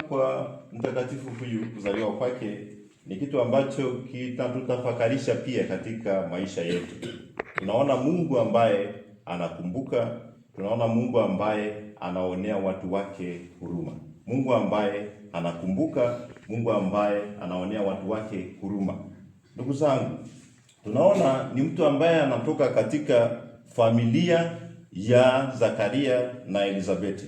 Kwa mtakatifu huyu kuzaliwa kwake ni kitu ambacho kitatutafakarisha pia katika maisha yetu. Tunaona Mungu ambaye anakumbuka, tunaona Mungu ambaye anaonea watu wake huruma. Mungu ambaye anakumbuka, Mungu ambaye anaonea watu wake huruma. Ndugu zangu, tunaona ni mtu ambaye anatoka katika familia ya Zakaria na Elizabeti.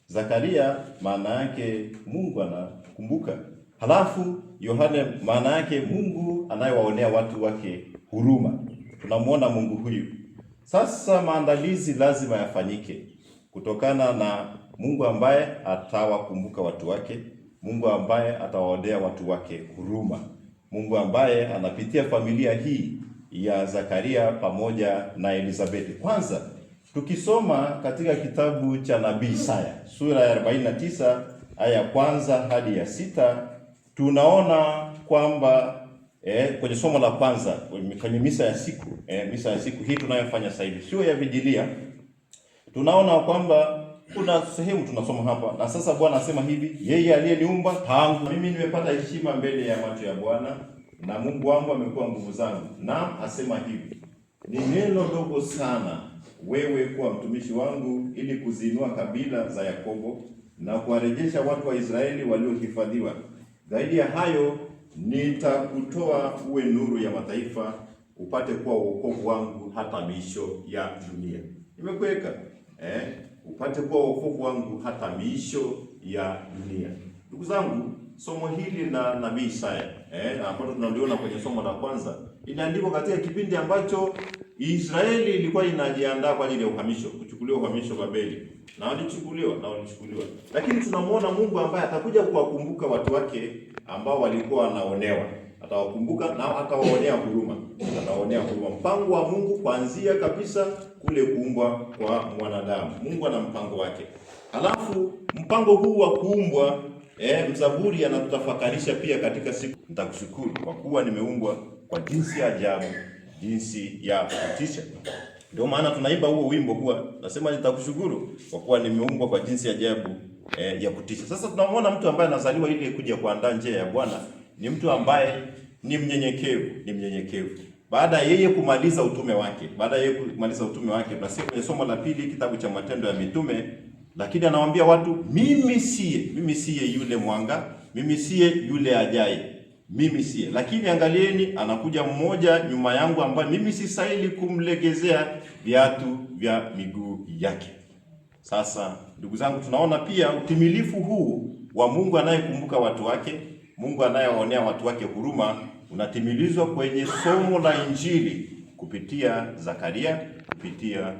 Zakaria maana yake Mungu anakumbuka. Halafu Yohane maana yake Mungu anayewaonea watu wake huruma. Tunamuona Mungu huyu. Sasa maandalizi lazima yafanyike kutokana na Mungu ambaye atawakumbuka watu wake, Mungu ambaye atawaonea watu wake huruma, Mungu ambaye anapitia familia hii ya Zakaria pamoja na Elizabeti. Kwanza tukisoma katika kitabu cha nabii Isaya sura ya 49 aya ya kwanza hadi ya 6, tunaona kwamba kwenye somo la kwanza kwenye misa ya siku misa ya siku hii tunayofanya sasa hivi, sio ya vigilia, tunaona kwamba kuna sehemu tunasoma hapa, na sasa Bwana asema hivi: yeye aliyeniumba tangu mimi nimepata heshima mbele ya macho ya Bwana, na Mungu wangu amekuwa nguvu zangu. Naam, asema hivi: ni neno dogo sana wewe kuwa mtumishi wangu, ili kuzinua kabila za Yakobo na kuwarejesha watu wa Israeli waliohifadhiwa. Zaidi ya hayo, nitakutoa uwe nuru ya mataifa, upate kuwa wokovu wangu hata miisho ya dunia. Nimekuweka upate kuwa wokovu wangu hata miisho ya dunia. Ndugu zangu, somo hili la nabii Isaya ambalo tunaliona kwenye somo la kwanza inaandikwa katika kipindi ambacho Israeli ilikuwa inajiandaa kwa ajili ya uhamisho, kuchukuliwa uhamisho Babeli, na walichukuliwa. Lakini tunamuona Mungu ambaye atakuja kuwakumbuka watu wake ambao walikuwa wanaonewa. Atawakumbuka na atawaonea huruma. Mpango wa Mungu kuanzia kabisa kule kuumbwa kwa mwanadamu. Mungu ana mpango wake. Halafu mpango huu wa kuumbwa, Mzaburi anatutafakarisha pia katika siku: nitakushukuru kwa kuwa nimeumbwa kwa jinsi ya ajabu, jinsi ya kutisha. Ndio maana tunaimba huo wimbo huwa nasema nitakushukuru kwa kuwa nimeumbwa kwa jinsi ya ajabu ya kutisha. Sasa tunamwona mtu ambaye anazaliwa ili kuja kuandaa njia ya Bwana, ni mtu ambaye ni mnyenyekevu. Baada ya yeye kumaliza utume wake, basi kwenye somo la pili kitabu cha Matendo ya Mitume, lakini anawaambia watu, mimi siye yule mwanga, mimi siye yule ajaye, mimi siye. Lakini angalieni, anakuja mmoja nyuma yangu ambaye mimi sistahili kumlegezea viatu vya miguu yake. Sasa ndugu zangu, tunaona pia utimilifu huu wa Mungu anayekumbuka watu wake, Mungu anayewaonea watu wake huruma, unatimilizwa kwenye somo la Injili kupitia Zakaria, kupitia